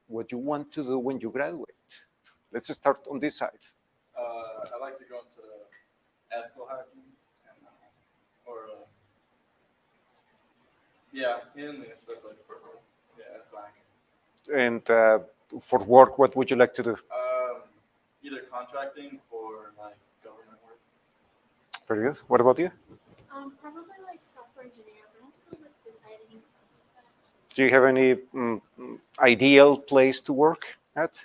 what you want to do when you graduate. Let's start on this side. I like to go into ethical hacking, mainly that's like ethical hacking. And for work, what would you like to do? Either contracting or like government work. Very good. What about you? Probably like software engineer, but I'm still like deciding stuff like that. Do you have any ideal place to work at?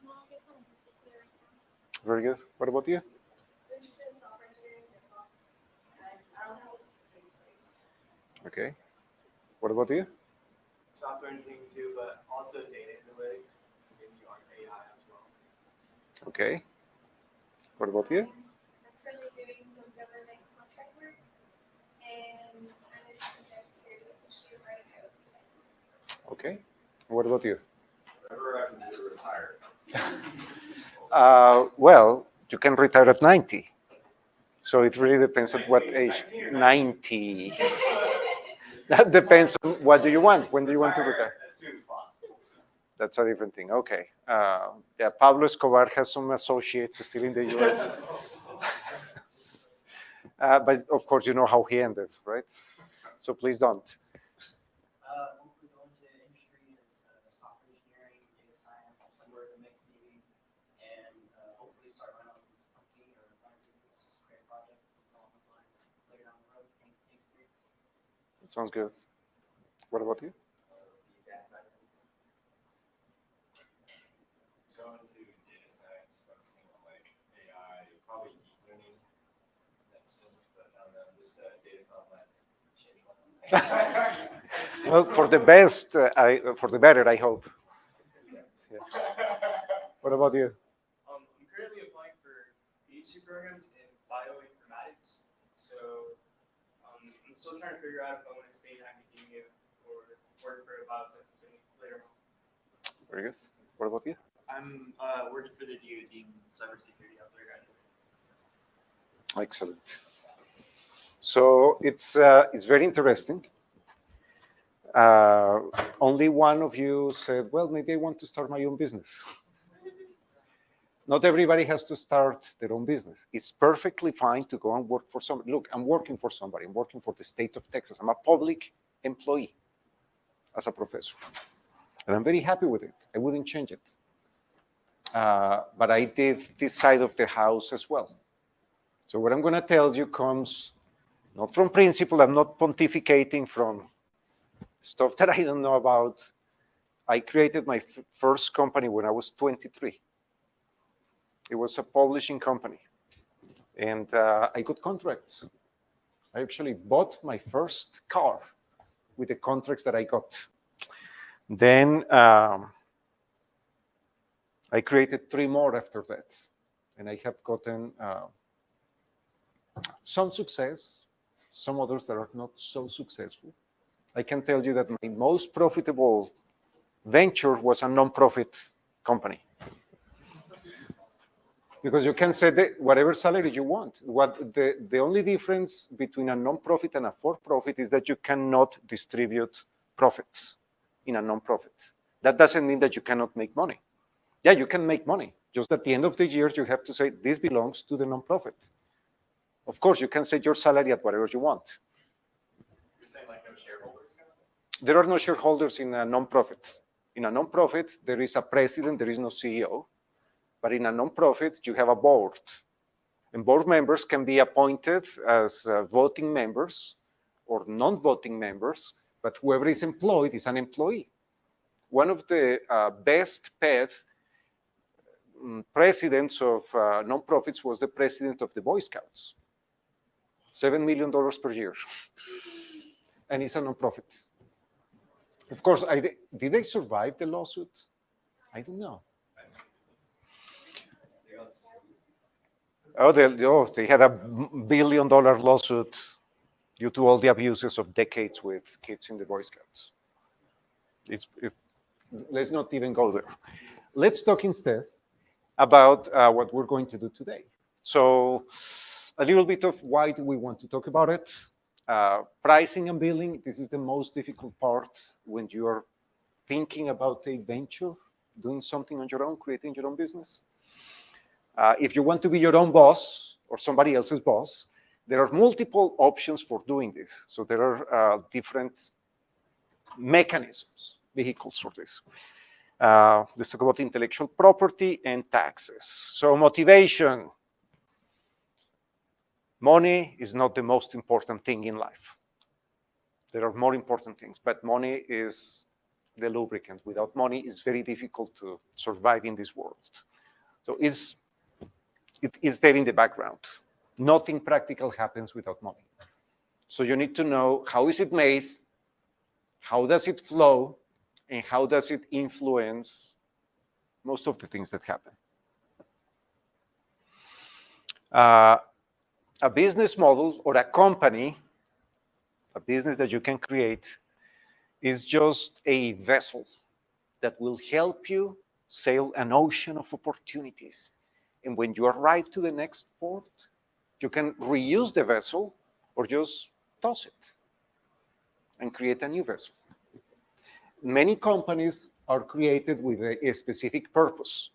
No, I guess I'm particular right now. Very good. What about you? Software engineering as well. I don't have a specific place. Okay. What about you? Software engineering too, but also data analytics and AI as well. Okay. What about you? I'm currently doing some government contract work, and I'm interested in cybersecurity, especially regarding IoT devices. Okay. What about you? Whatever I can do to retire. Well, you can retire at 90. So it really depends on what age. 90. That depends on what do you want. When do you want to retire? As soon as possible. That's a different thing. Okay. Yeah, Pablo Escobar has some associates still in the US. But of course, you know how he ended, right? So please don't. Hopefully go into industry as software engineering, data science, somewhere in the mix maybe, and hopefully start my own company or my business, create a project, something along those lines later down the road, gain experience. That sounds good. What about you? Data scientists. Going to data science, focusing on like AI, probably deep learning in that sense, but I don't know, this Datathon might change my mind. Well, for the best, for the better, I hope. Yeah. What about you? I'm currently applying for PhD programs in bioinformatics. So I'm still trying to figure out if I want to stay in academia or work for a biotech company later on. Very good. What about you? I'm working for the DoD in cybersecurity after I graduate. Excellent. So it's very interesting. Only one of you said, well, maybe I want to start my own business. Not everybody has to start their own business. It's perfectly fine to go and work for somebody. Look, I'm working for somebody. I'm working for the state of Texas. I'm a public employee as a professor. And I'm very happy with it. I wouldn't change it. But I did this side of the house as well. So what I'm going to tell you comes not from principle. I'm not pontificating from stuff that I don't know about. I created my first company when I was 23. It was a publishing company. And I got contracts. I actually bought my first car with the contracts that I got. Then I created 3 more after that. And I have gotten some success, some others that are not so successful. I can tell you that my most profitable venture was a nonprofit company. Because you can set whatever salary you want. The only difference between a nonprofit and a for-profit is that you cannot distribute profits in a nonprofit. That doesn't mean that you cannot make money. Yeah, you can make money. Just at the end of the year, you have to say, this belongs to the nonprofit. Of course, you can set your salary at whatever you want. You're saying like no shareholders? There are no shareholders in a nonprofit. In a nonprofit, there is a president, there is no CEO. But in a nonprofit, you have a board. And board members can be appointed as voting members or non-voting members, but whoever is employed is an employee. One of the best paid presidents of nonprofits was the president of the Boy Scouts. $7 million per year. And it's a nonprofit. Of course, did they survive the lawsuit? I don't know. They had a $1 billion lawsuit due to all the abuses of decades with kids in the Boy Scouts. Let's not even go there. Let's talk instead about what we're going to do today. So a little bit of why do we want to talk about it. Pricing and billing, this is the most difficult part when you're thinking about a venture, doing something on your own, creating your own business. If you want to be your own boss or somebody else's boss, there are multiple options for doing this. So there are different mechanisms, vehicles for this. Let's talk about intellectual property and taxes. So motivation. Money is not the most important thing in life. There are more important things, but money is the lubricant. Without money, it's very difficult to survive in this world. So it is there in the background. Nothing practical happens without money. So you need to know, how is it made? How does it flow? And how does it influence most of the things that happen? A business model or a company, a business that you can create, is just a vessel that will help you sail an ocean of opportunities. And when you arrive to the next port, you can reuse the vessel or just toss it and create a new vessel. Many companies are created with a specific purpose,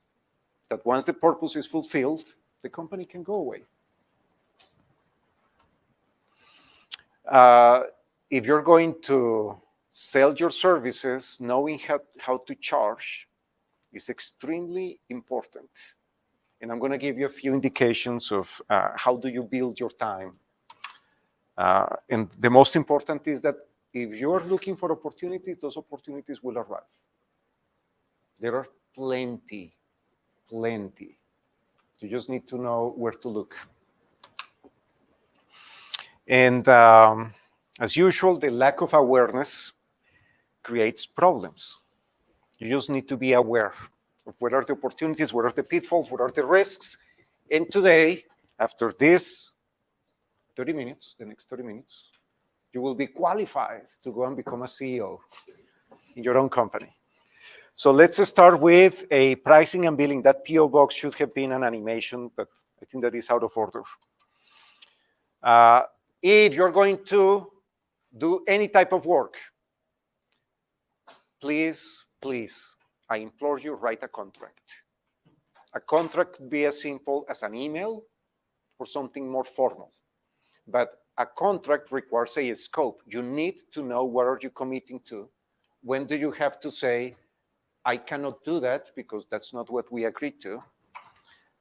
that once the purpose is fulfilled, the company can go away. If you're going to sell your services, knowing how to charge is extremely important. And I'm going to give you a few indications of how do you build your time. And the most important is that if you're looking for opportunities, those opportunities will arrive. There are plenty. You just need to know where to look. And as usual, the lack of awareness creates problems. You just need to be aware of what are the opportunities, what are the pitfalls, what are the risks. And today, after this 30 minutes, the next 30 minutes, you will be qualified to go and become a CEO in your own company. So let's start with a pricing and billing. That PO box should have been an animation, but I think that is out of order. If you're going to do any type of work, please, I implore you, write a contract. A contract could be as simple as an email or something more formal. But a contract requires a scope. You need to know what are you committing to. When do you have to say, I cannot do that because that's not what we agreed to.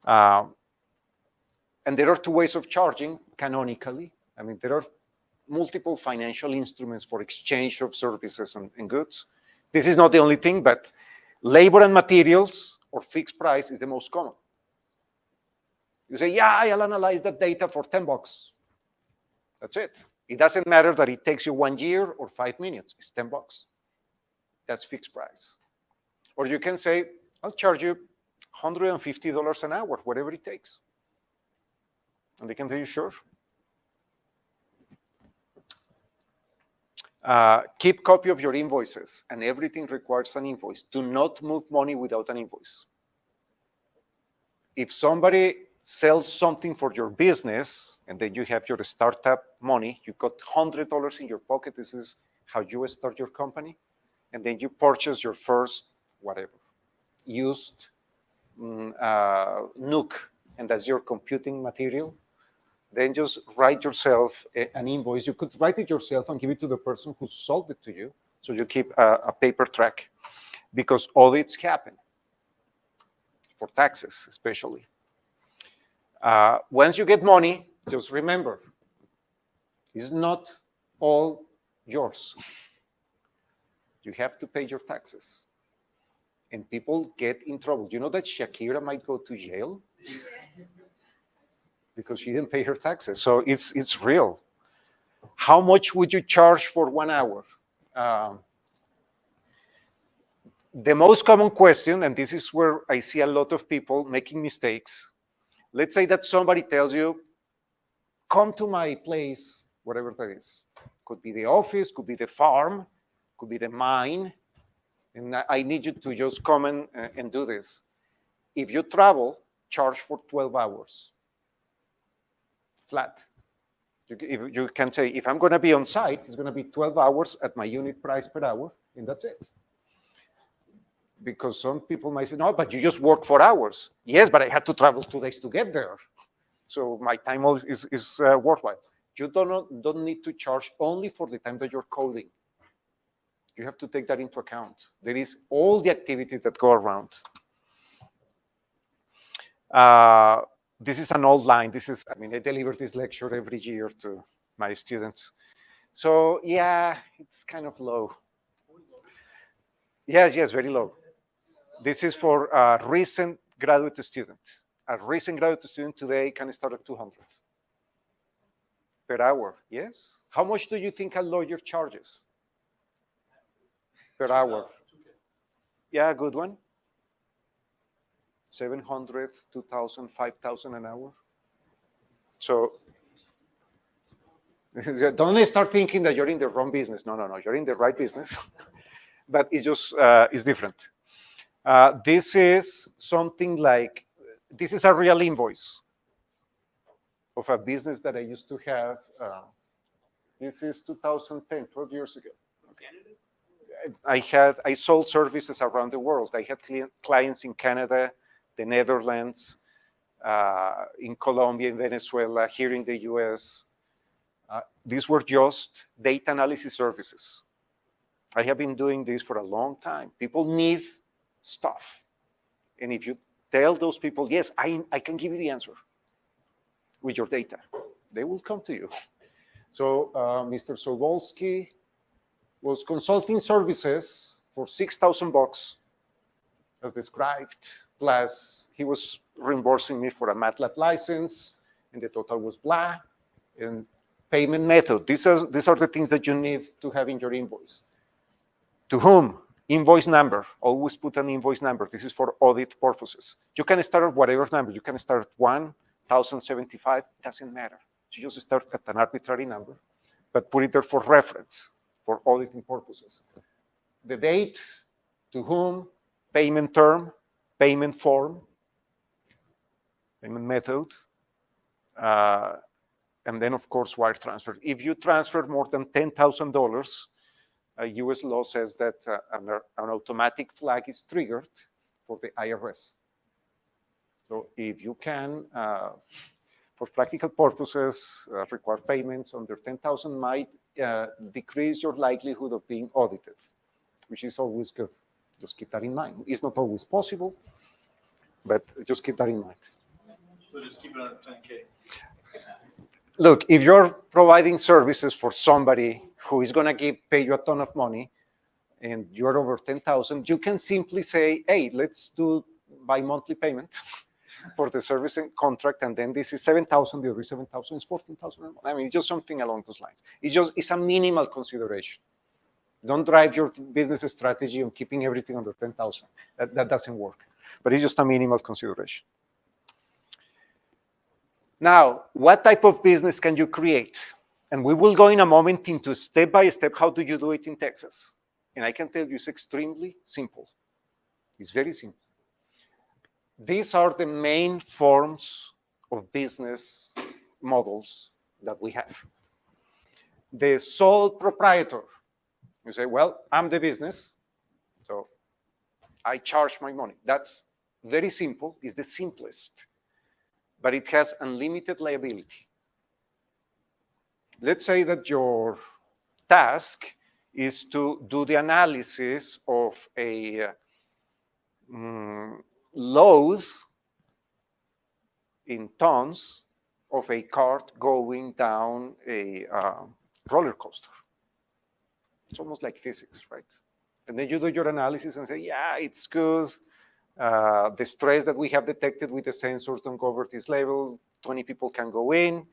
And there are two ways of charging canonically. I mean, there are multiple financial instruments for exchange of services and goods. This is not the only thing, but labor and materials or fixed price is the most common. You say, yeah, I'll analyze that data for $10. That's it. It doesn't matter that it takes you 1 year or 5 minutes. It's $10. That's fixed price. Or you can say, I'll charge you $150 an hour, whatever it takes. And they can tell you, sure. Keep copy of your invoices, and everything requires an invoice. Do not move money without an invoice. If somebody sells something for your business, and then you have your startup money, you got $100 in your pocket, this is how you start your company, and then you purchase your first, whatever, used NUC, and that's your computing material, then just write yourself an invoice. You could write it yourself and give it to the person who sold it to you, so you keep a paper track, because audits happen, for taxes especially. Once you get money, just remember, it's not all yours. You have to pay your taxes. And people get in trouble. You know that Shakira might go to jail? Because she didn't pay her taxes. So it's real. How much would you charge for 1 hour? The most common question, and this is where I see a lot of people making mistakes. Let's say that somebody tells you, come to my place, whatever that is. Could be the office, could be the farm, could be the mine. And I need you to just come and do this. If you travel, charge for 12 hours. Flat. You can say, if I'm going to be on site, it's going to be 12 hours at my unit price per hour, and that's it. Because some people might say, no, but you just work 4 hours. Yes, but I had to travel 2 days to get there. So my time is worthwhile. You don't need to charge only for the time that you're coding. You have to take that into account. There is all the activities that go around. This is an old line. I deliver this lecture every year to my students. So yeah, it's kind of low. Yes, very low. This is for a recent graduate student. A recent graduate student today can start at 200 per hour, yes? How much do you think a lawyer charges per hour? Yeah, good one. 700, 2,000, 5,000 an hour. So don't start thinking that you're in the wrong business. No, you're in the right business. But it's just, it's different. This is something like, this is a real invoice of a business that I used to have. This is 2010, 12 years ago. I sold services around the world. I had clients in Canada, the Netherlands, in Colombia, in Venezuela, here in the US. These were just data analysis services. I have been doing this for a long time. People need stuff. And if you tell those people, yes, I can give you the answer with your data, they will come to you. So Mr. Sobolski was consulting services for $6,000 as described, plus he was reimbursing me for a MATLAB license, and the total was blah, and payment method. These are the things that you need to have in your invoice. To whom? Invoice number. Always put an invoice number. This is for audit purposes. You can start at whatever number. You can start at 1,075. Doesn't matter. You just start at an arbitrary number, but put it there for reference, for auditing purposes. The date, to whom, payment term, payment form, payment method, and then, of course, wire transfer. If you transfer more than $10,000, US law says that an automatic flag is triggered for the IRS. So if you can, for practical purposes, require payments under 10,000 might decrease your likelihood of being audited, which is always good. Just keep that in mind. It's not always possible, but just keep that in mind. So just keep it on 10K. Look, if you're providing services for somebody who is going to pay you a ton of money, and you're over 10,000, you can simply say, hey, let's do bi-monthly payment for the service and contract, and then this is 7,000, the other 7,000 is 14,000. I mean, it's just something along those lines. It's a minimal consideration. Don't drive your business strategy on keeping everything under 10,000. That doesn't work. But it's just a minimal consideration. Now, what type of business can you create? And we will go in a moment into step by step, how do you do it in Texas? And I can tell you it's extremely simple. It's very simple. These are the main forms of business models that we have. The sole proprietor. You say, well, I'm the business, so I charge my money. That's very simple. It's the simplest, but it has unlimited liability. Let's say that your task is to do the analysis of a load in tons of a cart going down a roller coaster. It's almost like physics, right? And then you do your analysis and say, yeah, it's good. The stress that we have detected with the sensors don't go over this level. 20 people can go in.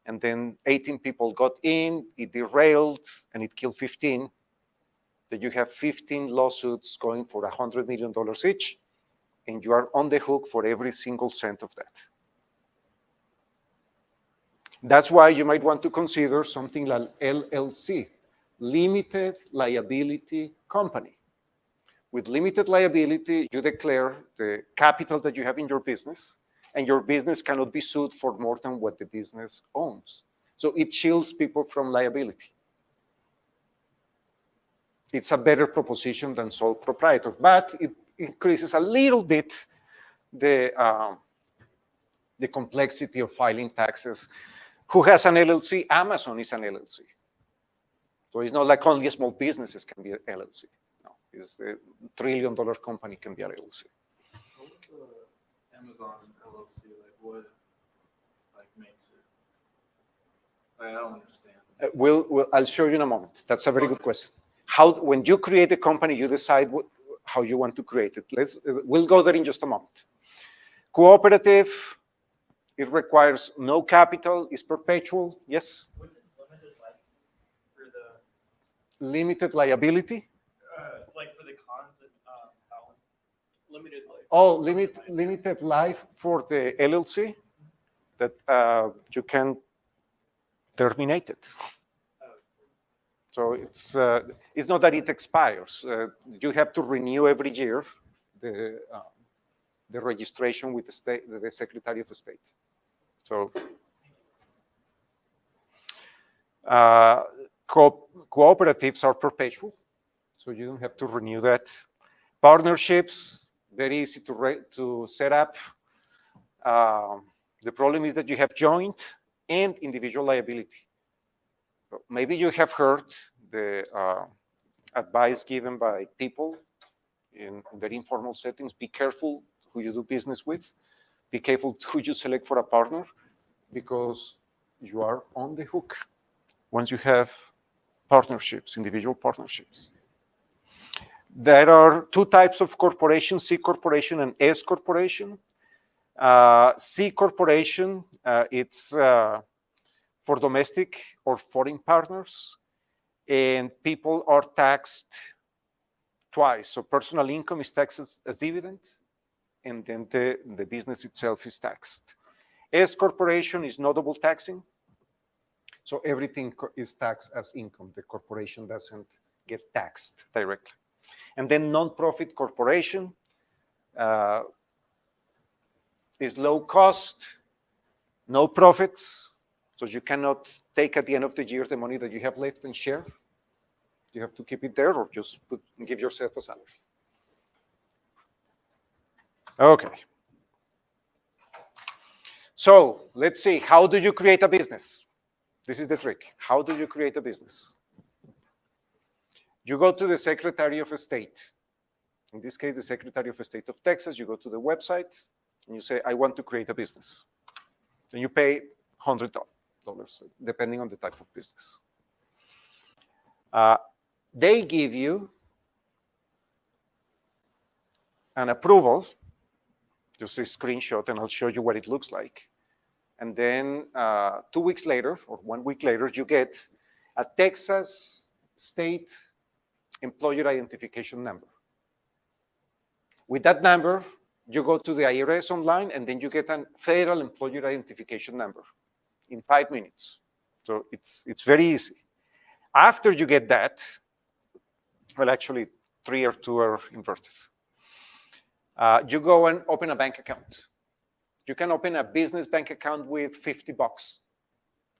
And then 18 people got in, it derailed, and it killed 15. Then you have 15 lawsuits going for $100 million each, and you are on the hook for every single cent of that. That's why you might want to consider something like LLC, Limited Liability Company. With limited liability, you declare the capital that you have in your business, and your business cannot be sued for more than what the business owns. So it shields people from liability. it's a better proposition than sole proprietor, but it increases a little bit the complexity of filing taxes. Who has an LLC? Amazon is an LLC. So it's not like only small businesses can be an LLC. No, it's a $1 trillion company can be an LLC. What was Amazon LLC like? What makes it? I don't understand. I'll show you in a moment. That's a very good question. When you create a company, you decide how you want to create it. We'll go there in just a moment. Cooperative, it requires no capital, is perpetual. Yes? What is limited life for the Limited liability. Like for the cons and Alan, limited life. Oh, limited life for the LLC that you can terminate it. So it's not that it expires. You have to renew every year the registration with the Secretary of State. So cooperatives are perpetual, so you don't have to renew that. Partnerships, very easy to set up. The problem is that you have joint and individual liability. So maybe you have heard the advice given by people in very informal settings. Be careful who you do business with. Be careful who you select for a partner, because you are on the hook once you have partnerships, individual partnerships. There are two types of corporations, C corporation and S corporation. C corporation, it's for domestic or foreign partners, and people are taxed twice. So personal income is taxed as dividend, and then the business itself is taxed. S corporation is no double taxing, so everything is taxed as income. The corporation doesn't get taxed directly. And then non-profit corporation is low cost, no profits, so you cannot take at the end of the year the money that you have left and share. You have to keep it there, or just give yourself a salary. Okay. So let's see, how do you create a business? This is the trick. How do you create a business? You go to the Secretary of State. In this case, the Secretary of State of Texas. You go to the website and you say, I want to create a business. And you pay $100, depending on the type of business. They give you an approval, just a screenshot, and I'll show you what it looks like. And then 2 weeks later, or 1 week later, you get a Texas state employer identification number. With that number, you go to the IRS online, and then you get a federal employer identification number in 5 minutes. So it's very easy. After you get that, well, actually, 3 or 2 are inverted. You go and open a bank account. You can open a business bank account with $50,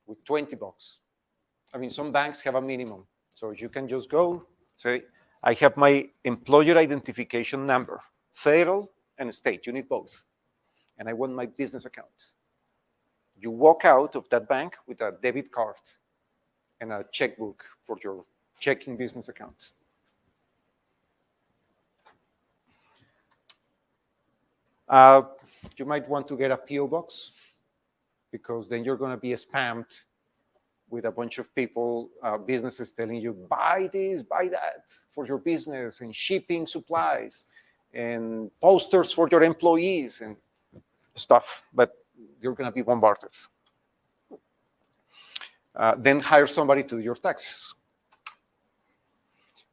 with $20. I mean, some banks have a minimum. So you can just go, say, I have my employer identification number, federal and state. You need both. And I want my business account. You walk out of that bank with a debit card and a checkbook for your checking business account. You might want to get a PO box, because then you're going to be spammed with a bunch of people, businesses telling you, buy this, buy that for your business, and shipping supplies, and posters for your employees, and stuff. But you're going to be bombarded. Then hire somebody to do your taxes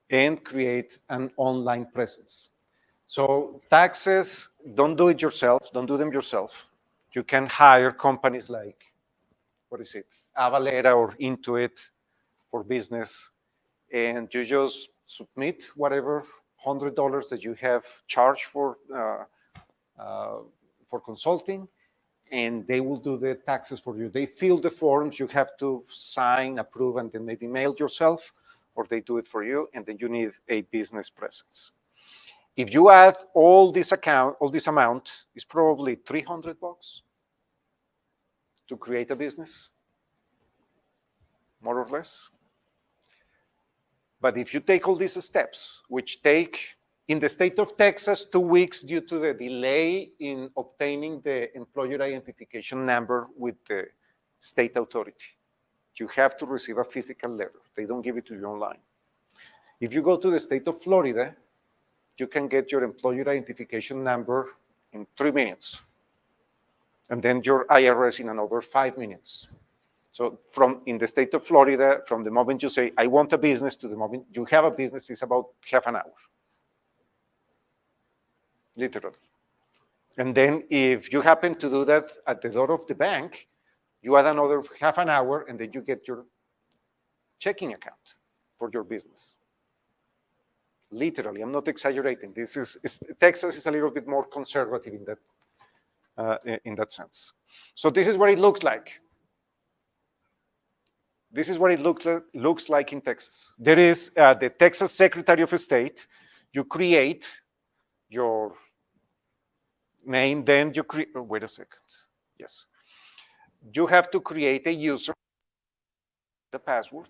and create an online presence. So taxes, don't do it yourself. Don't do them yourself. You can hire companies like, Avalera or Intuit for business, and you just submit whatever $100 that you have charged for consulting, and they will do the taxes for you. They fill the forms. You have to sign, approve, and then maybe mail yourself or they do it for you, and then you need a business presence. If you add all this amount, is probably $300 to create a business, more or less. But if you take all these steps, which take, in the state of Texas, 2 weeks due to the delay in obtaining the employer identification number with the state authority, you have to receive a physical letter. They don't give it to you online. If you go to the state of Florida, you can get your employer identification number in 3 minutes, and then your IRS in another 5 minutes. So in the state of Florida, from the moment you say, I want a business, to the moment you have a business is about half an hour, literally. And then if you happen to do that at the door of the bank, you add another half an hour, and then you get your checking account for your business. Literally, I'm not exaggerating. Texas is a little bit more conservative in that sense. So this is what it looks like. This is what it looks like in Texas. There is the Texas Secretary of State. You create your name, then you create, wait a second. Yes. You have to create a user, the password,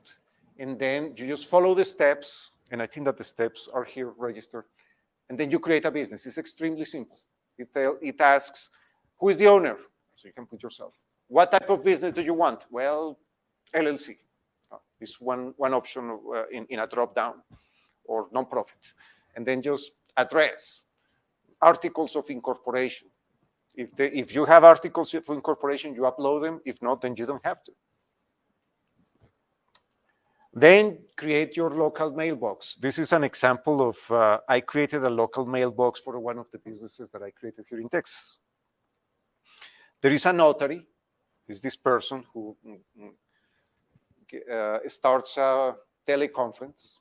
and then you just follow the steps, and I think that the steps are here registered, and then you create a business. It's extremely simple. It asks, who is the owner? So you can put yourself. What type of business do you want? Well, LLC is one option in a drop-down, or nonprofit. And then just address, articles of incorporation. If you have articles of incorporation, you upload them. If not, then you don't have to. Then create your local mailbox. This is an example of, I created a local mailbox for one of the businesses that I created here in Texas. There is a notary, is this person who starts a teleconference.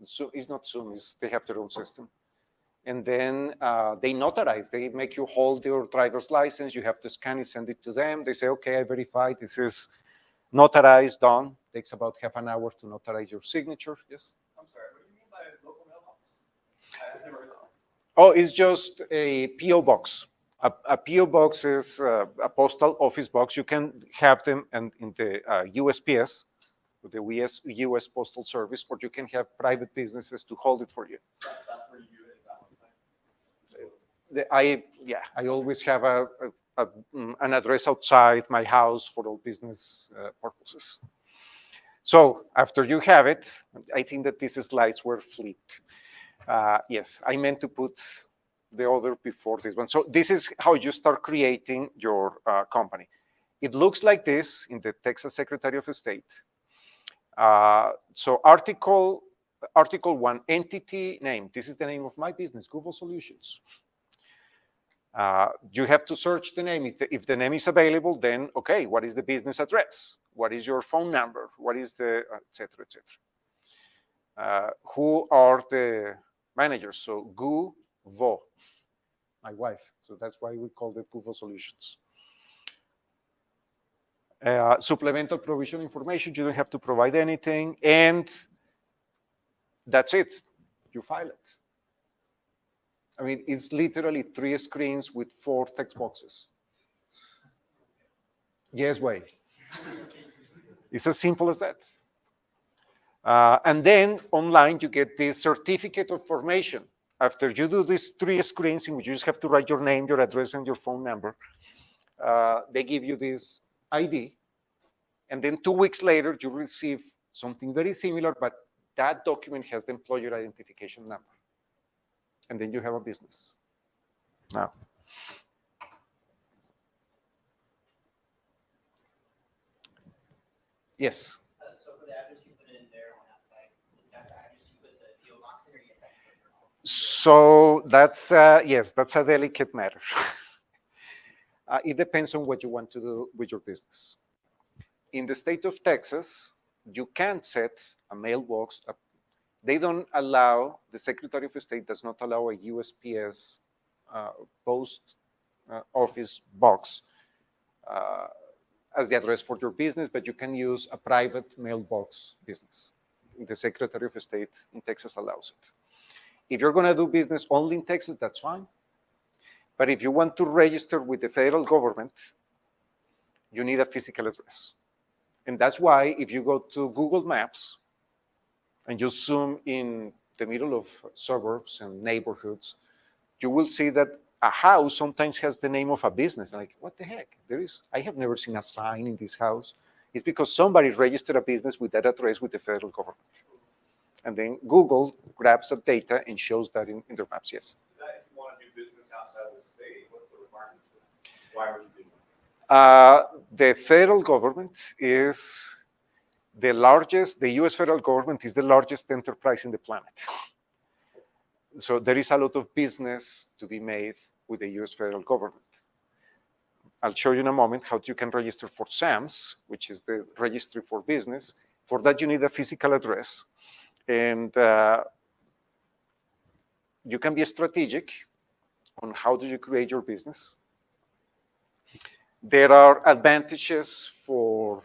It's not Zoom, they have their own system. And then they notarize. They make you hold your driver's license. You have to scan it, send it to them. They say, okay, I verified. This is notarized, done. Takes about half an hour to notarize your signature. Yes? I'm sorry, what do you mean by local mailbox? I've never heard of that. Oh, it's just a P.O. box. A P.O. box is a postal office box. You can have them in the USPS, the US Postal Service, or you can have private businesses to hold it for you. That's where you do it, is that one I always have an address outside my house for all business purposes. So after you have it, I think that these slides were flipped. Yes, I meant to put the other before this one. So this is how you start creating your company. It looks like this in the Texas Secretary of State. So Article 1, entity name. This is the name of my business, Google Solutions. You have to search the name. If the name is available, then, okay, what is the business address? What is your phone number? What is the, et cetera, et cetera. Who are the managers? So Vo, my wife. So that's why we called it Google Solutions. Supplemental provision information. You don't have to provide anything. And that's it. You file it. I mean, it's literally 3 screens with 4 text boxes. Yes, way. It's as simple as that. And then online, you get this certificate of formation. After you do these 3 screens in which you just have to write your name, your address, and your phone number, they give you this ID. And then 2 weeks later, you receive something very similar, but that document has the employer identification number. And then you have a business. Now. Yes. So for the address you put in there on that site, is that the address you put the PO box in, or you attach it to your So that's, yes, that's a delicate matter. It depends on what you want to do with your business. In the state of Texas, you can't set a mailbox. They don't allow, the Secretary of State does not allow a USPS post office box as the address for your business, but you can use a private mailbox business. The Secretary of State in Texas allows it. If you're going to do business only in Texas, that's fine. But if you want to register with the federal government, you need a physical address. And that's why if you go to Google Maps and you zoom in the middle of suburbs and neighborhoods, you will see that a house sometimes has the name of a business. Like, what the heck? I have never seen a sign in this house. It's because somebody registered a business with that address with the federal government. And then Google grabs that data and shows that in their maps, yes. Is that if you want to do business outside of the state, what's the requirements for that? Why would you do that? The federal government is the largest, the US federal government is the largest enterprise in the planet. So there is a lot of business to be made with the US federal government. I'll show you in a moment how you can register for SAMS, which is the registry for business. For that, you need a physical address. And you can be strategic on how do you create your business. There are advantages for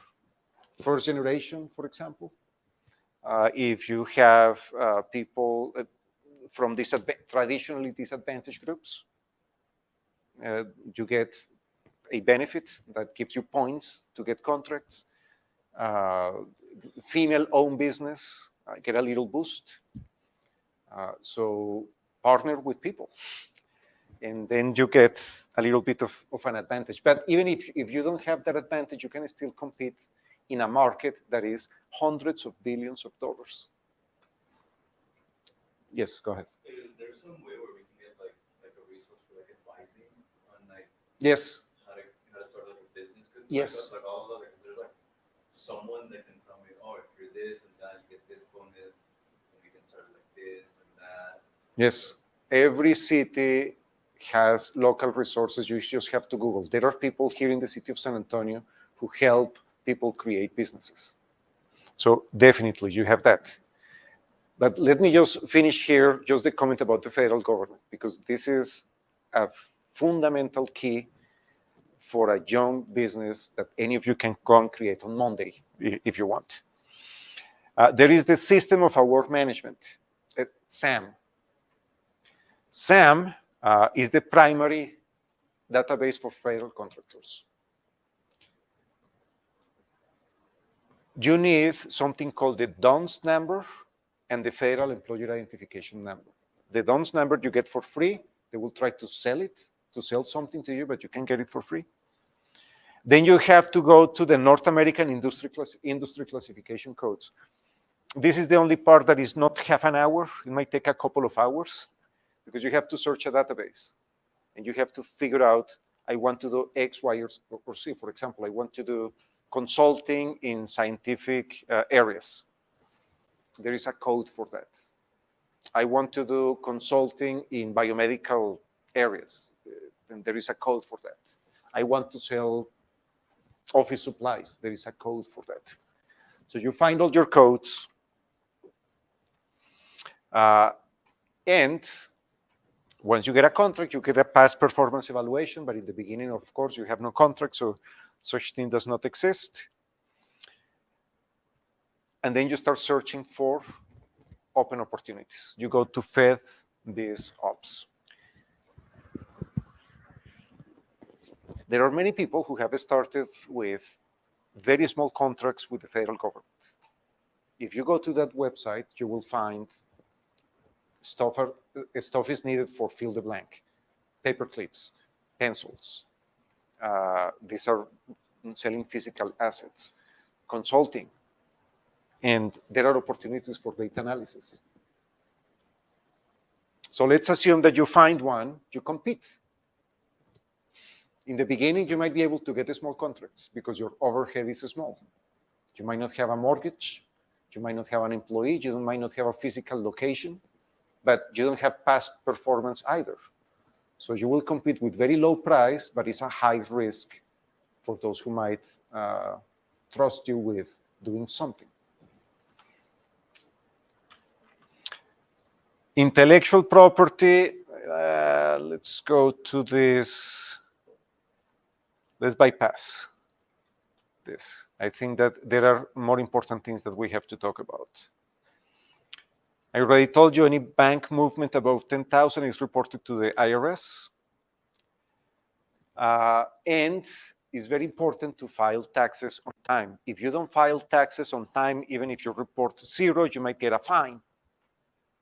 first generation, for example. If you have people from traditionally disadvantaged groups, you get a benefit that gives you points to get contracts. Female-owned business, get a little boost. So partner with people. And then you get a little bit of an advantage. But even if you don't have that advantage, you can still compete in a market that is hundreds of billions of dollars. Yes, go ahead. Is there some way where we can get like a resource for like advising on like Yes. how to start like a business? Yes. Like all of it, is there like someone that can tell me, oh, if you're this and that, you get this bonus, and you can start like this and that. Yes. Every city has local resources. You just have to Google. There are people here in the city of San Antonio who help people create businesses. So definitely you have that. But let me just finish here, just the comment about the federal government, because this is a fundamental key for a young business that any of you can go and create on Monday, if you want. There is the System of Award Management, SAM. SAM is the primary database for federal contractors. You need something called the DUNS number and the Federal Employer Identification Number. The DUNS number you get for free. They will try to sell something to you, but you can get it for free. Then you have to go to the North American Industry Classification Codes. This is the only part that is not half an hour. It might take a couple of hours because you have to search a database and you have to figure out, I want to do X, Y, or Z. For example, I want to do consulting in scientific areas. There is a code for that. I want to do consulting in biomedical areas, and there is a code for that. I want to sell office supplies. There is a code for that. So you find all your codes, and once you get a contract, you get a past performance evaluation, but in the beginning, of course, you have no contract, so such thing does not exist. And then you start searching for open opportunities. You go to Fed these ops. There are many people who have started with very small contracts with the federal government. If you go to that website, you will find stuff is needed for fill the blank, paper clips, pencils. These are selling physical assets, consulting, and there are opportunities for data analysis. So let's assume that you find one, you compete. In the beginning, you might be able to get small contracts because your overhead is small. You might not have a mortgage, you might not have an employee, you might not have a physical location, but you don't have past performance either. So you will compete with very low price, but it's a high risk for those who might trust you with doing something. Intellectual property, let's go to this. Let's bypass this. I think that there are more important things that we have to talk about. I already told you any bank movement above 10,000 is reported to the IRS. And it's very important to file taxes on time. If you don't file taxes on time, even if you report 0, you might get a fine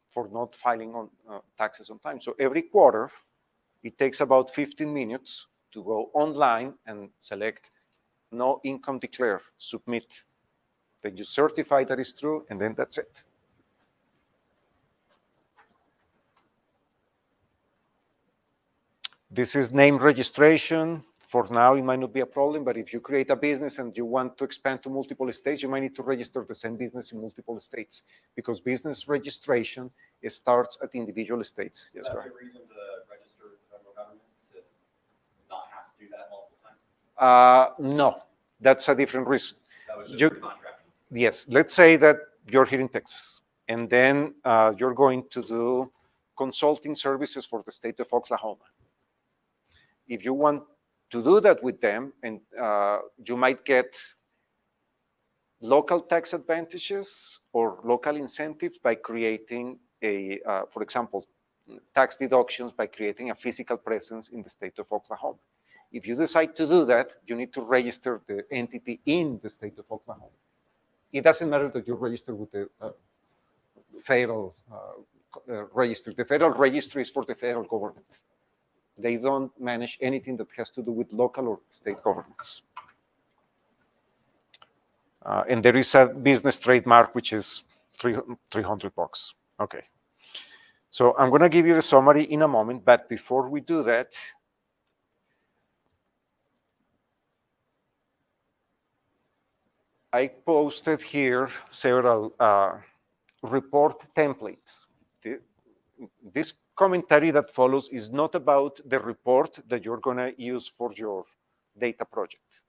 for not filing on taxes on time. So every quarter, it takes about 15 minutes to go online and select no income declare, submit. Then you certify that it's true, and then that's it. This is name registration. For now, it might not be a problem, but if you create a business and you want to expand to multiple states, you might need to register the same business in multiple states, because business registration starts at individual states. Yes, Is go that ahead. a reason to register with the federal government to not have to do that multiple times? No, that's a different reason. That was just You- for contracting. Yes, let's say that you're here in Texas, and then you're going to do consulting services for the state of Oklahoma. If you want to do that with them, and you might get local tax advantages or local incentives by creating a, for example, tax deductions by creating a physical presence in the state of Oklahoma. If you decide to do that, you need to register the entity in the state of Oklahoma. It doesn't matter that you register with the federal register. The federal registry is for the federal government. They don't manage anything that has to do with local or state governments. And there is a business trademark, which is $300. Okay. So I'm going to give you the summary in a moment, but before we do that, I posted here several report templates. This commentary that follows is not about the report that you're going to use for your data project.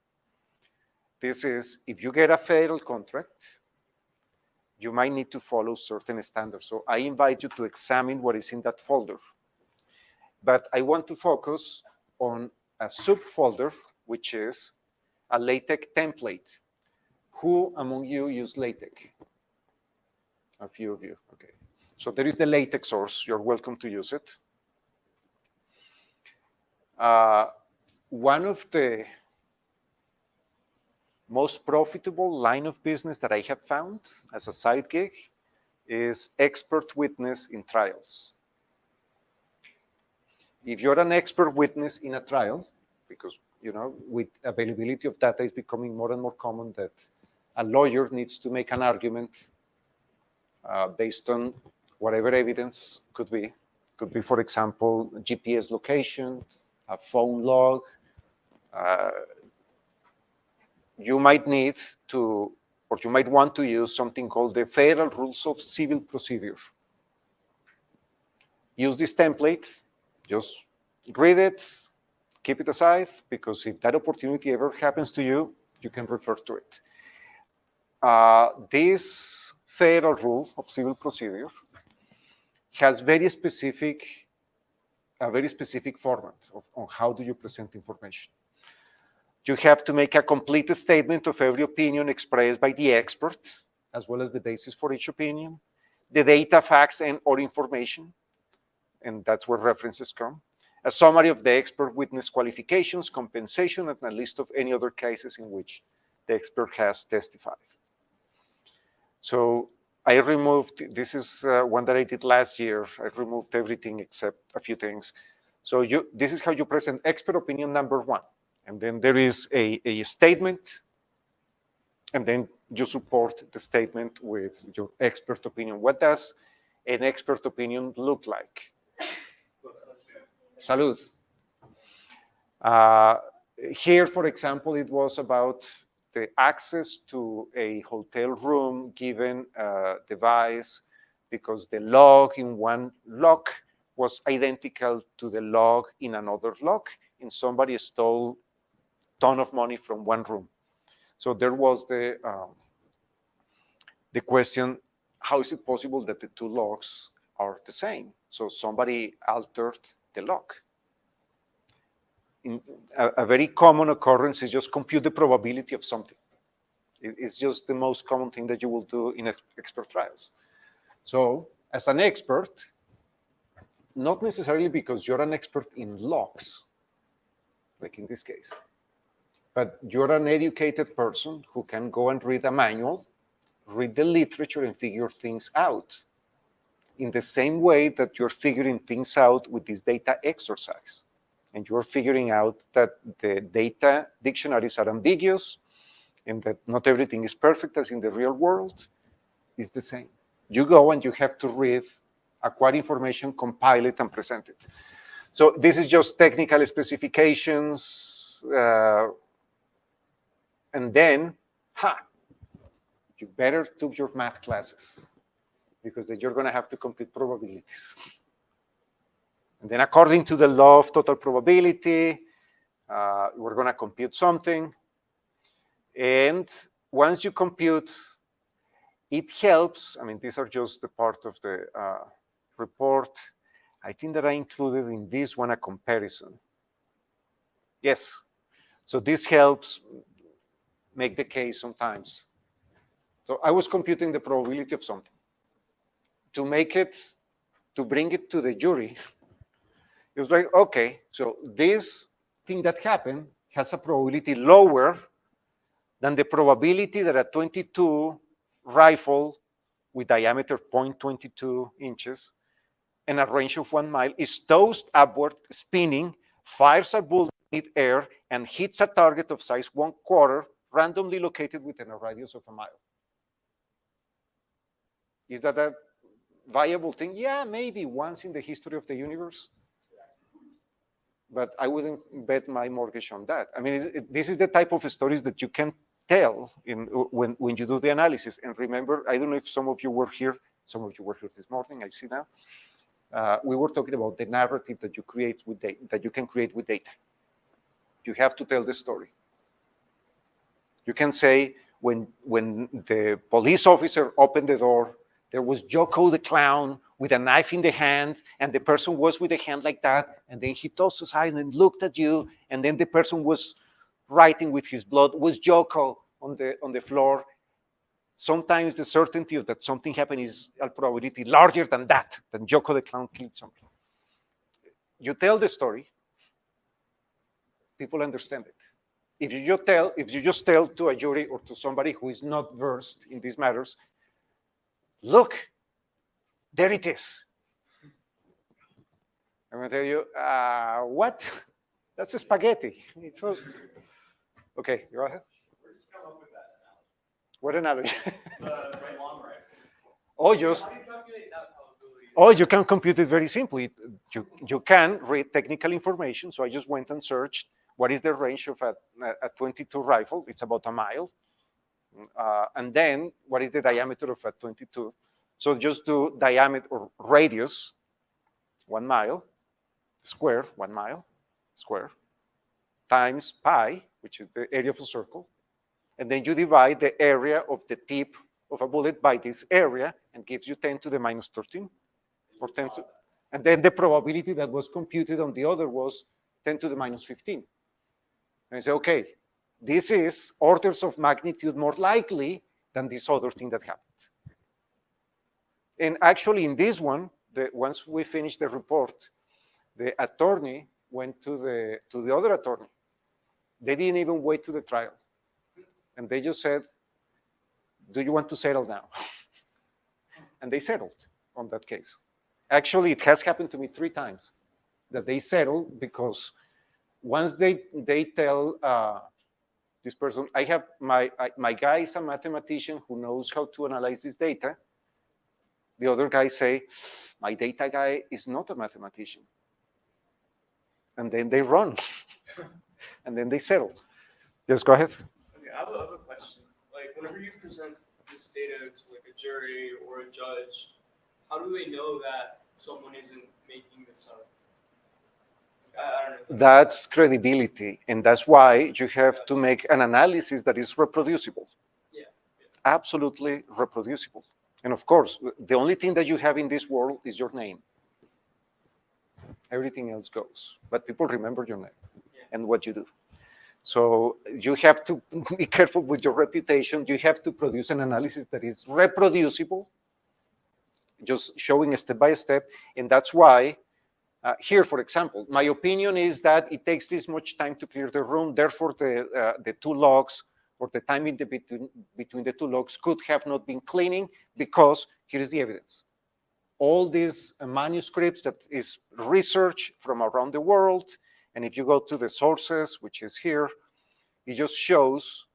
This is, if you get a federal contract, you might need to follow certain standards. So I invite you to examine what is in that folder. But I want to focus on a subfolder, which is a LaTeX template. Who among you use LaTeX? A few of you, okay. So there is the LaTeX source. You're welcome to use it. One of the most profitable line of business that I have found as a side gig is expert witness in trials. If you're an expert witness in a trial, because with availability of data is becoming more and more common that a lawyer needs to make an argument based on whatever evidence could be, for example, GPS location, a phone log. You might need to, or you might want to use something called the Federal Rules of Civil Procedure. Use this template, just read it, keep it aside, because if that opportunity ever happens to you, you can refer to it. This Federal Rule of Civil Procedure has a very specific format on how do you present information. You have to make a complete statement of every opinion expressed by the expert, as well as the basis for each opinion, the data, facts, and or information, and that's where references come, a summary of the expert witness qualifications, compensation, and a list of any other cases in which the expert has testified. So I removed, this is one that I did last year. I removed everything except a few things. So this is how you present expert opinion number 1. And then there is a statement, and then you support the statement with your expert opinion. What does an expert opinion look like? Salud. Here, for example, it was about the access to a hotel room given a device because the log in one lock was identical to the log in another lock, and somebody stole ton of money from one room. So there was the question, how is it possible that the two logs are the same? So somebody altered the log. A very common occurrence is just compute the probability of something. It's just the most common thing that you will do in expert trials. So as an expert, not necessarily because you're an expert in logs, like in this case, but you're an educated person who can go and read a manual, read the literature, and figure things out in the same way that you're figuring things out with this data exercise. And you're figuring out that the data dictionaries are ambiguous and that not everything is perfect as in the real world. Is the same. You go and you have to read, acquire information, compile it, and present it. So this is just technical specifications. And then, you better took your math classes because then you're going to have to compute probabilities. And then according to the law of total probability, we're going to compute something. And once you compute, it helps. I mean, these are just the part of the report. I think that I included in this one a comparison. Yes. So this helps make the case sometimes. So I was computing the probability of something. To bring it to the jury, it was like, okay, so this thing that happened has a probability lower than the probability that a 22 rifle with diameter 0.22 inches and a range of 1 mile is tossed upward, spinning, fires a bullet in mid-air, and hits a target of size 1/4, randomly located within a radius of 1 mile. Is that a viable thing? Yeah, maybe once in the history of the universe. But I wouldn't bet my mortgage on that. I mean, this is the type of stories that you can tell when you do the analysis. And remember, I don't know if some of you were here. Some of you were here this morning, I see now. We were talking about the narrative that you create with data, that you can create with data. You have to tell the story. You can say, when the police officer opened the door, there was Joko the clown with a knife in the hand, and the person was with the hand like that, and then he tossed aside and looked at you, and then the person was writing with his blood, was Joko on the floor. Sometimes the certainty of that something happened is a probability larger than that, than Joko the clown killed somebody. You tell the story, people understand it. If you just tell to a jury or to somebody who is not versed in these matters, look, there it is. I'm going to tell you, what? That's a spaghetti. It's all... Okay, go ahead. Where did you come up with that analogy? What analogy? The right long rifle. You can compute it very simply. You can read technical information. So I just went and searched what is the range of a 22 rifle. It's about 1 mile. And then what is the diameter of a 22? So just do diameter or radius, 1 mile, square, 1 mile, square, times pi, which is the area of a circle. And then you divide the area of the tip of a bullet by this area and gives you 10 to the minus 13. Or 10 to, and then the probability that was computed on the other was 10 to the minus 15. And I say, okay, this is orders of magnitude more likely than this other thing that happened. And actually in this one, once we finished the report, the attorney went to the other attorney. They didn't even wait to the trial. And they just said, do you want to settle now? And they settled on that case. Actually, it has happened to me 3 times that they settled because once they tell this person, I have my guy is a mathematician who knows how to analyze this data. The other guys say, my data guy is not a mathematician. And then they run. And then they settle. Yes, go ahead. Okay, I have a question. Like, whenever you present this data to like a jury or a judge, how do they know that someone isn't making this up? I don't know. That's credibility. And that's why you have to make an analysis that is reproducible. Yeah. Absolutely reproducible. And of course, the only thing that you have in this world is your name. Everything else goes. But people remember your name and what you do. So you have to be careful with your reputation. You have to produce an analysis that is reproducible. just showing a step by step. And that's why here, for example, my opinion is that it takes this much time to clear the room. Therefore, the two logs or the time in the between the two logs could have not been cleaning, because here is the evidence. All these manuscripts that is research from around the world. And if you go to the sources, which is here, it just shows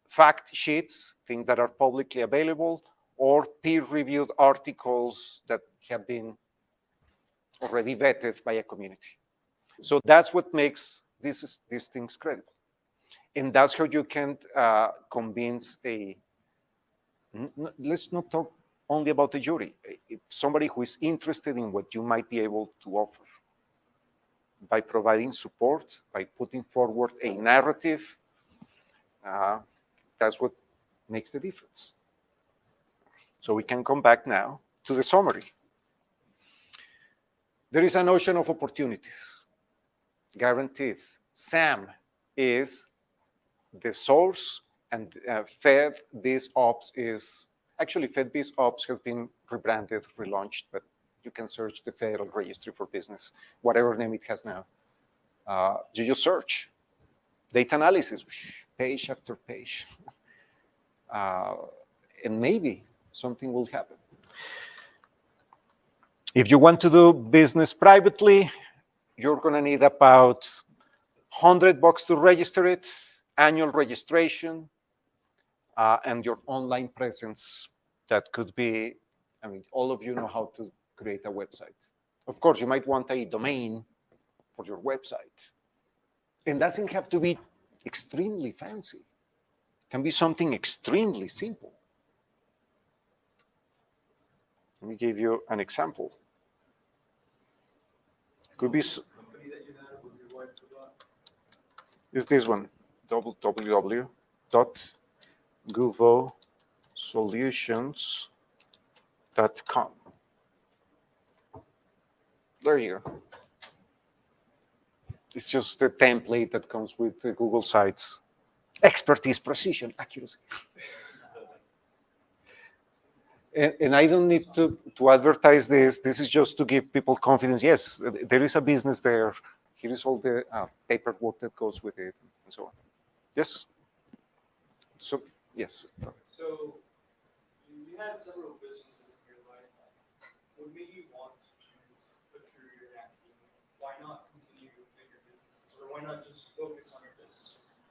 fact sheets, things that are publicly available, or peer-reviewed articles that have been already vetted by a community. So that's what makes these things credible. And that's how you can convince let's not talk only about the jury, somebody who is interested in what you might be able to offer, by providing support, by putting forward a narrative. That's what makes the difference. So we can come back now to the summary. There is an ocean of opportunities, guaranteed. SAM is the source, and FedBizOps is, actually FedBizOps has been rebranded, relaunched, but you can search the Federal Registry for Business, whatever name it has now. You just search data analysis, page after page. And maybe something will happen. If you want to do business privately, you're going to need about $100 to register it, annual registration, and your online presence. That could be, I mean, all of you know how to create a website. Of course, you might want a domain for your website. And doesn't have to be extremely fancy. It can be something extremely simple. Let me give you an example. Could be, is this one, www.guvosolutions.com. There you go. It's just the template that comes with the Google Sites. Expertise, precision, accuracy. And I don't need to advertise this. This is just to give people confidence. Yes, there is a business there. Here is all the paperwork that goes with it, and so on. Yes? So, yes. So you had several businesses in your life. What made you want to choose a career in academia? Why not continue with bigger businesses, or why not just focus on your businesses?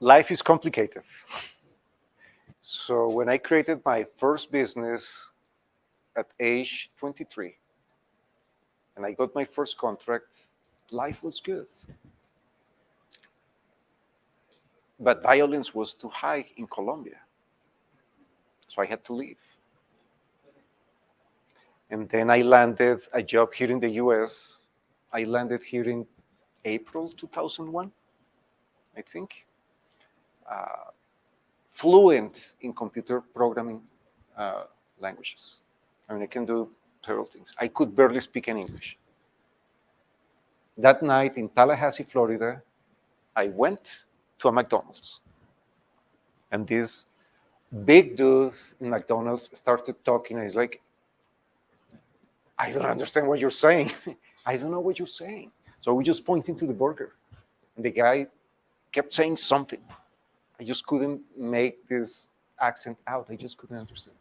Life is complicated. So when I created my first business at age 23, and I got my first contract, life was good. But violence was too high in Colombia. So I had to leave. And then I landed a job here in the US. I landed here in April 2001, I think. Fluent in computer programming languages. I mean, I can do several things. I could barely speak any English. That night in Tallahassee, Florida, I went to a McDonald's. And this big dude in McDonald's started talking, and he's like, I don't understand what you're saying. I don't know what you're saying. So we just pointed to the burger. And the guy kept saying something. I just couldn't make this accent out. I just couldn't understand.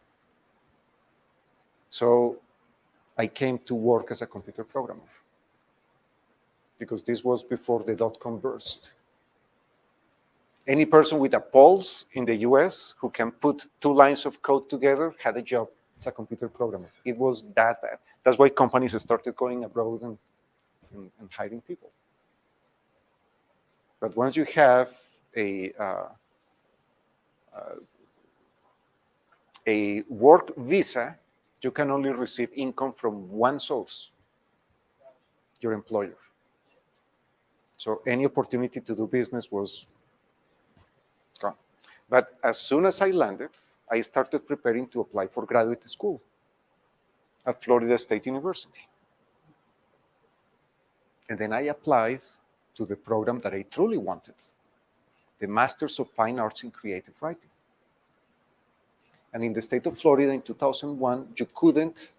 So I came to work as a computer programmer, because this was before the dot-com burst. Any person with a pulse in the US who can put two lines of code together had a job as a computer programmer. It was that bad. That's why companies started going abroad and hiring people. But once you have a work visa, you can only receive income from one source, your employer. So any opportunity to do business was gone. But as soon as I landed, I started preparing to apply for graduate school at Florida State University. And then I applied to the program that I truly wanted, the Masters of Fine Arts in Creative Writing. And in the state of Florida in 2001, you couldn't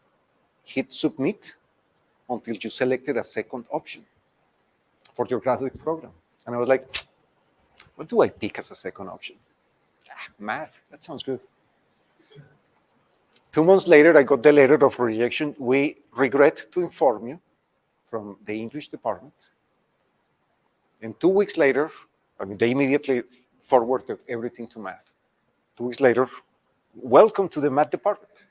hit submit until you selected a second option for your graduate program. And I was like, what do I pick as a second option? Math, that sounds good. 2 months later, I got the letter of rejection. We regret to inform you from the English department. And 2 weeks later, I mean, they immediately forwarded everything to math. 2 weeks later, welcome to the math department.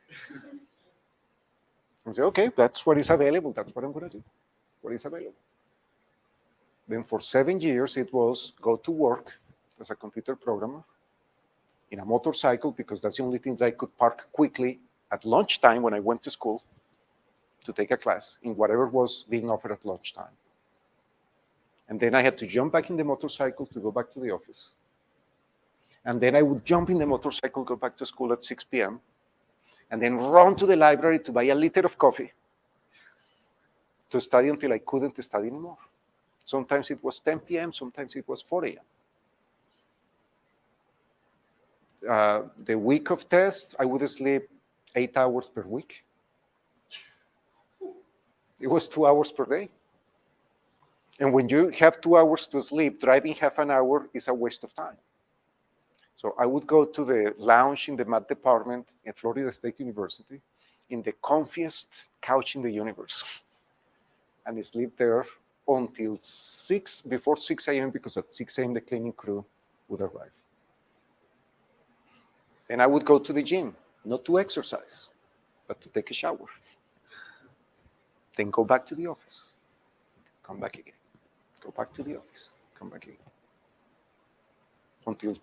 I say, okay, that's what is available. That's what I'm going to do. What is available? Then for 7 years, it was go to work as a computer programmer in a motorcycle, because that's the only thing that I could park quickly at lunchtime when I went to school to take a class in whatever was being offered at lunchtime. And then I had to jump back in the motorcycle to go back to the office. And then I would jump in the motorcycle, go back to school at 6 p.m., and then run to the library to buy a liter of coffee to study until I couldn't study anymore. Sometimes it was 10 p.m., sometimes it was 4 a.m. The week of tests, I would sleep 8 hours per week. It was 2 hours per day. And when you have 2 hours to sleep, driving half an hour is a waste of time. So I would go to the lounge in the math department at Florida State University in the comfiest couch in the universe. And sleep there until before 6 a.m., because at 6 a.m. the cleaning crew would arrive. Then I would go to the gym, not to exercise, but to take a shower. Then go back to the office, come back again. Go back to the office, come back again. Until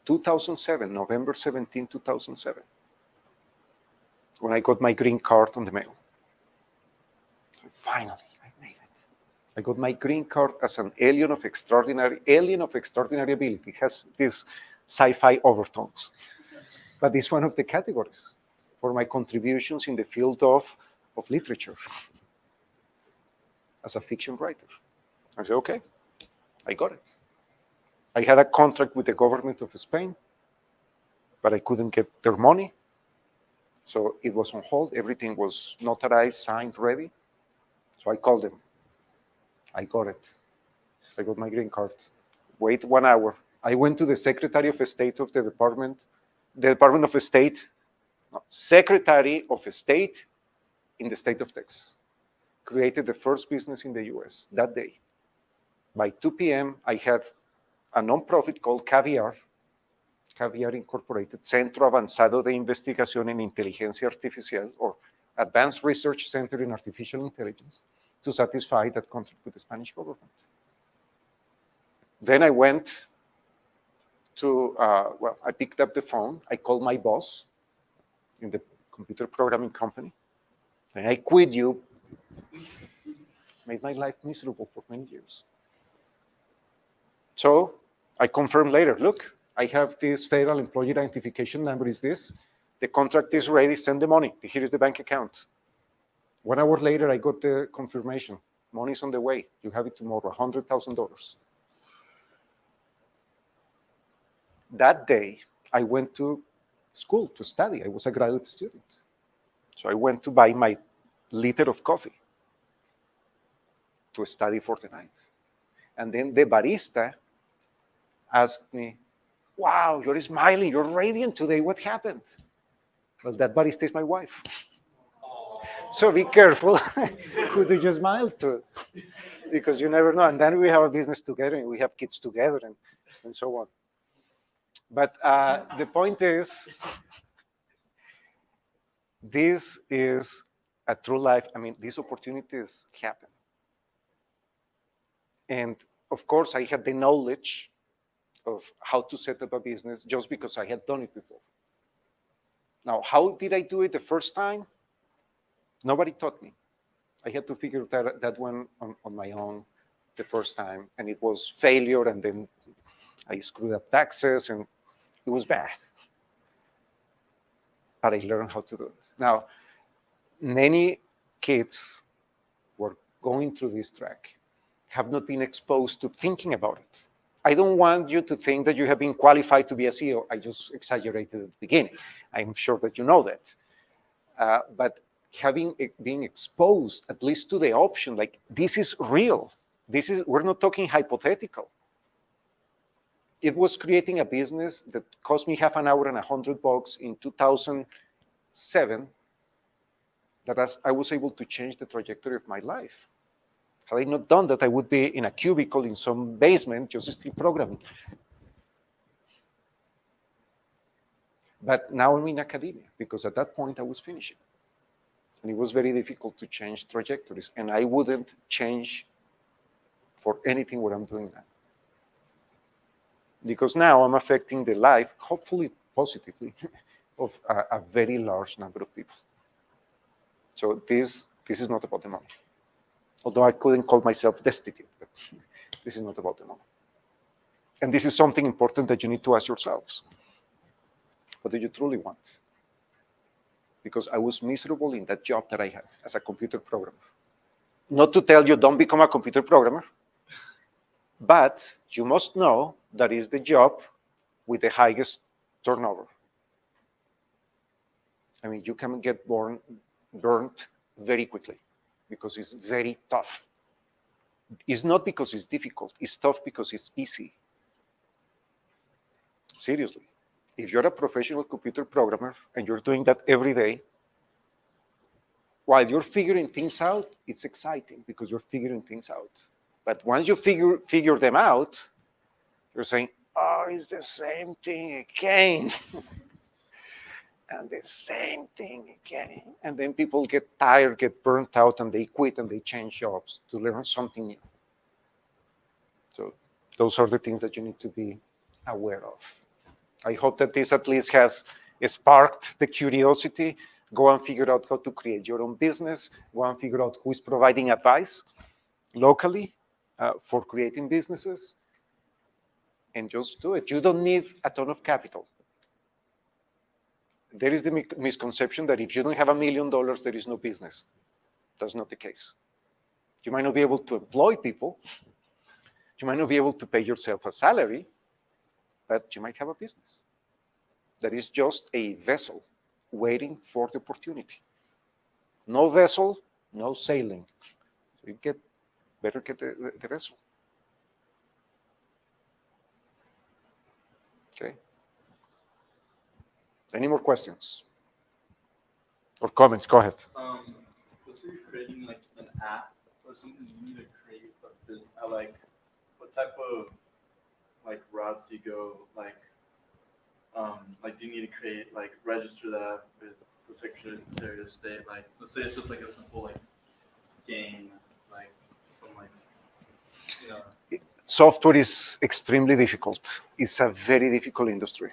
2007, November 17, 2007, when I got my green card on the mail. So finally, I made it. I got my green card as an alien of extraordinary ability. It has these sci-fi overtones. But it's one of the categories for my contributions in the field of literature as a fiction writer. I said, okay, I got it. I had a contract with the government of Spain, but I couldn't get their money. So it was on hold. Everything was notarized, signed, ready. So I called them. I got it. I got my green card. Wait 1 hour. I went to the Secretary of State of the Department of State, Secretary of State in the state of Texas. Created the first business in the US that day. By 2 p.m., I had a nonprofit called Caviar Incorporated, Centro Avanzado de Investigación en Inteligencia Artificial, or Advanced Research Center in Artificial Intelligence, to satisfy that contract with the Spanish government. Then I went to, I picked up the phone, I called my boss in the computer programming company, and I quit you. Made my life miserable for many years. So I confirmed later, look, I have this federal employee identification number, is this. The contract is ready, send the money. Here is the bank account. 1 hour later, I got the confirmation. Money's on the way. You have it tomorrow, $100,000. That day, I went to school to study. I was a graduate student. So I went to buy my liter of coffee to study for the night. And then the barista asked me, wow, you're smiling, you're radiant today, what happened? Well, that barista is my wife. So be careful who do you smile to, because you never know. And then we have a business together and we have kids together and so on. But the point is, this is a true life. I mean, these opportunities happen. And of course, I had the knowledge of how to set up a business just because I had done it before. Now, how did I do it the first time? Nobody taught me. I had to figure that one on my own the first time, and it was failure, and then I screwed up taxes, and it was bad. But I learned how to do it. Now, many kids who are going through this track have not been exposed to thinking about it. I don't want you to think that you have been qualified to be a CEO. I just exaggerated at the beginning. I'm sure that you know that. But being exposed at least to the option, like this is real. We're not talking hypothetical. It was creating a business that cost me half an hour and $100 in 2007 that I was able to change the trajectory of my life. Had I not done that, I would be in a cubicle in some basement just still programming. But now I'm in academia because at that point I was finishing. And it was very difficult to change trajectories. And I wouldn't change for anything what I'm doing now. Because now I'm affecting the life, hopefully positively, of a very large number of people. So this is not about the money. Although I couldn't call myself destitute, but this is not about the money. And this is something important that you need to ask yourselves. What do you truly want? Because I was miserable in that job that I had as a computer programmer. Not to tell you don't become a computer programmer, but you must know that is the job with the highest turnover. I mean, you can get burnt very quickly because it's very tough. It's not because it's difficult, it's tough because it's easy. Seriously. If you're a professional computer programmer and you're doing that every day, while you're figuring things out, it's exciting because you're figuring things out. But once you figure them out, you're saying, oh, it's the same thing again. And the same thing again. And then people get tired, get burnt out, and they quit and they change jobs to learn something new. So those are the things that you need to be aware of. I hope that this at least has sparked the curiosity. Go and figure out how to create your own business. Go and figure out who is providing advice locally for creating businesses. And just do it. You don't need a ton of capital. There is the misconception that if you don't have $1 million, there is no business. That's not the case. You might not be able to employ people. You might not be able to pay yourself a salary, but you might have a business. That is just a vessel waiting for the opportunity. No vessel, no sailing. So you better get the vessel. Okay. Any more questions or comments? Go ahead. Let's say you're creating like an app or something. You need to create a business. Like, what type of like routes do you go? Like do you need to create like register that with the Secretary of State? Like, let's say it's just like a simple like game, like some like Software is extremely difficult. It's a very difficult industry.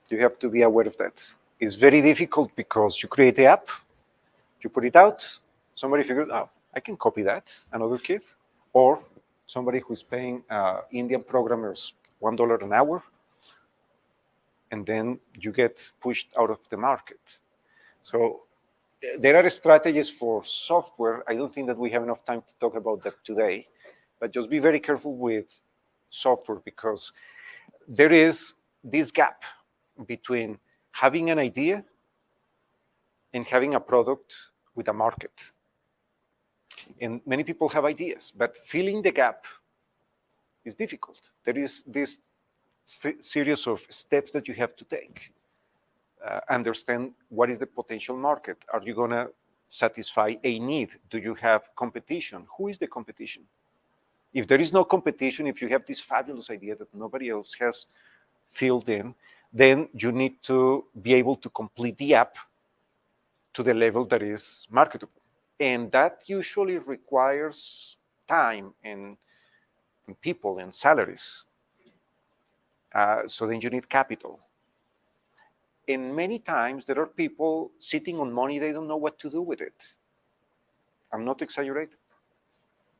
You have to be aware of that. It's very difficult because you create the app, you put it out, somebody figures out, I can copy that, another kid, or somebody who's paying Indian programmers $1 an hour, and then you get pushed out of the market. So there are strategies for software. I don't think that we have enough time to talk about that today, but just be very careful with software because there is this gap between having an idea and having a product with a market. And many people have ideas, but filling the gap is difficult. There is this series of steps that you have to take. Understand what is the potential market. Are you going to satisfy a need? Do you have competition? Who is the competition? If there is no competition, if you have this fabulous idea that nobody else has filled in, then you need to be able to complete the app to the level that is marketable. And that usually requires time and people and salaries. So then you need capital. And many times there are people sitting on money, they don't know what to do with it. I'm not exaggerating.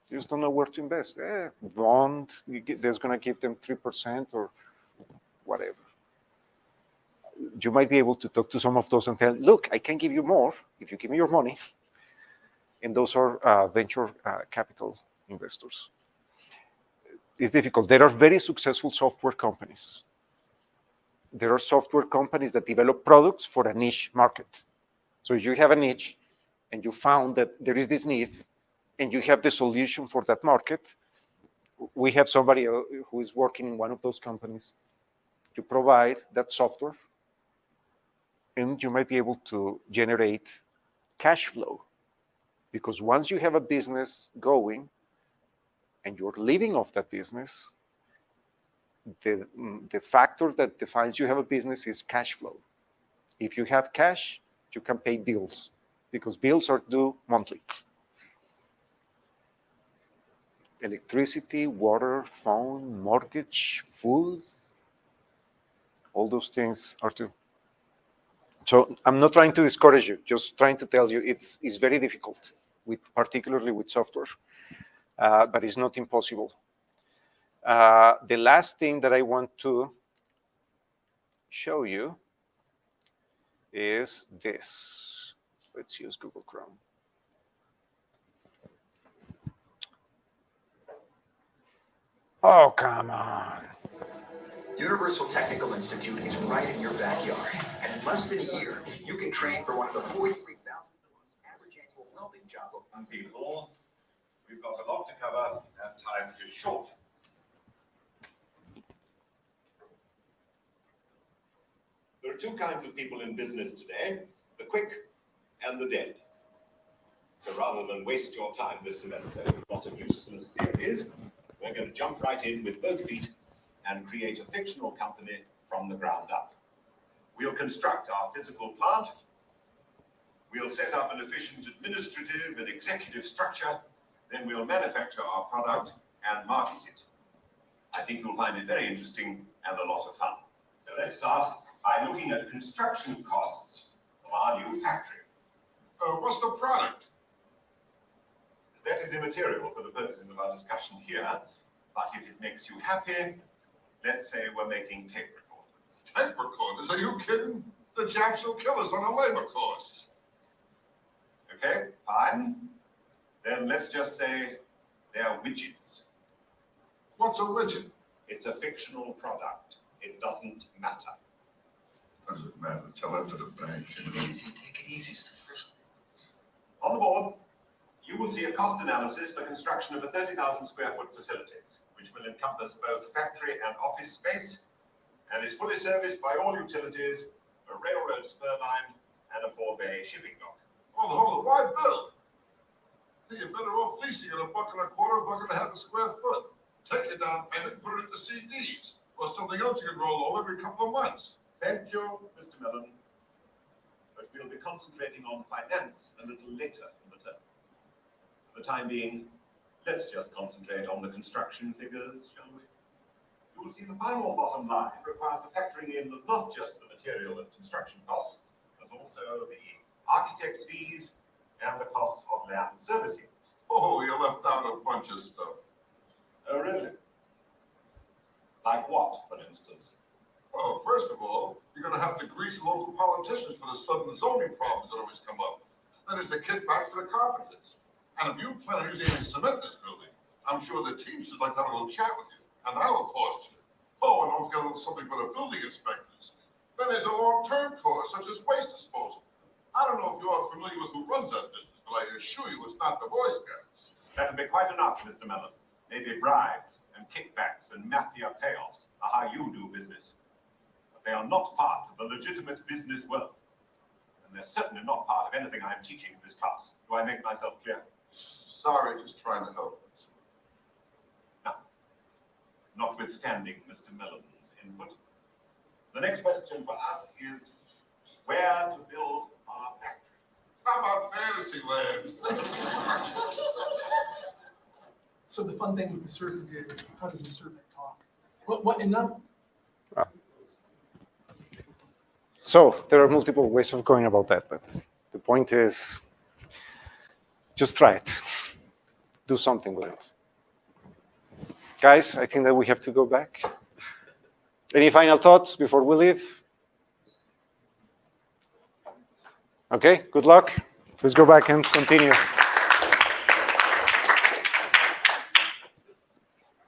You just don't know where to invest. Bond, that's going to give them 3% or whatever. You might be able to talk to some of those and tell, look, I can give you more if you give me your money. And those are venture capital investors. It's difficult. There are very successful software companies. There are software companies that develop products for a niche market. So if you have a niche and you found that there is this need and you have the solution for that market, we have somebody who is working in one of those companies to provide that software, and you might be able to generate cash flow. Because once you have a business going and you're living off that business, the factor that defines you have a business is cash flow. If you have cash, you can pay bills, because bills are due monthly. Electricity, water, phone, mortgage, food, all those things are due. So I'm not trying to discourage you, just trying to tell you it's very difficult, particularly with software, but it's not impossible. The last thing that I want to show you is this. Let's use Google Chrome. Oh, come on. Universal Technical Institute is right in your backyard. And in less than a year, you can train for one of the 43,000 average annual welding job. People, we've got a lot to cover and time is short. There are two kinds of people in business today, the quick and the dead. So rather than waste your time this semester with a lot of useless theories, we're going to jump right in with both feet and create a fictional company from the ground up. We'll construct our physical plant. We'll set up an efficient administrative and executive structure. Then we'll manufacture our product and market it. I think you'll find it very interesting and a lot of fun. So let's start by looking at construction costs of our new factory. What's the product? That is immaterial for the purposes of our discussion here, but if it makes you happy, let's say we're making tape recorders. Tape recorders? Are you kidding? The Japs will kill us on a labor course. Okay, fine. Then let's just say they're widgets. What's a widget? It's a fictional product. It doesn't matter. Doesn't matter. Tell that to the bank. Take it easy. It's the first thing. On the board, you will see a cost analysis for construction of a 30,000 square foot facility, which will encompass both factory and office space, and is fully serviced by all utilities, a railroad spur line, and a 4-bay shipping dock. Oh, why build? You're better off leasing at $1.25, $1.50 a square foot. Take your down payment, put it into CDs, or something else you can roll over every couple of months. Thank you, Mr. Mellon. But we'll be concentrating on finance a little later in the term. For the time being, let's just concentrate on the construction figures, shall we? You will see the final bottom line requires the factoring in of not just the material and construction costs, but also the architect's fees and the costs of land servicing. Oh, you left out a bunch of stuff. Oh, really? Like what, for instance? Well, first of all, you're going to have to grease local politicians for the sudden zoning problems that always come up. That is the kickback for the carpenters. And if you plan on using any cement in this building, I'm sure the teams would like to have a little chat with you, and that'll cost you. Oh, and don't forget a little something for the building inspectors. Then there's a long-term cost, such as waste disposal. I don't know if you are familiar with who runs that business, but I assure you it's not the Boy Scouts. That'll be quite enough, Mr. Mellon. Maybe bribes and kickbacks and mafia payoffs are how you do business. But they are not part of the legitimate business world. And they're certainly not part of anything I'm teaching in this class. Do I make myself clear? Sorry, just trying to help. Now, notwithstanding Mr. Mellon's input, the next question for us is where to build our factory. How about Fantasyland? So the fun thing with the serpent is, how does the serpent talk? What and not? So there are multiple ways of going about that, but the point is, just try it. Do something with it. Guys, I think that we have to go back. Any final thoughts before we leave? Okay, good luck. Let's go back and continue.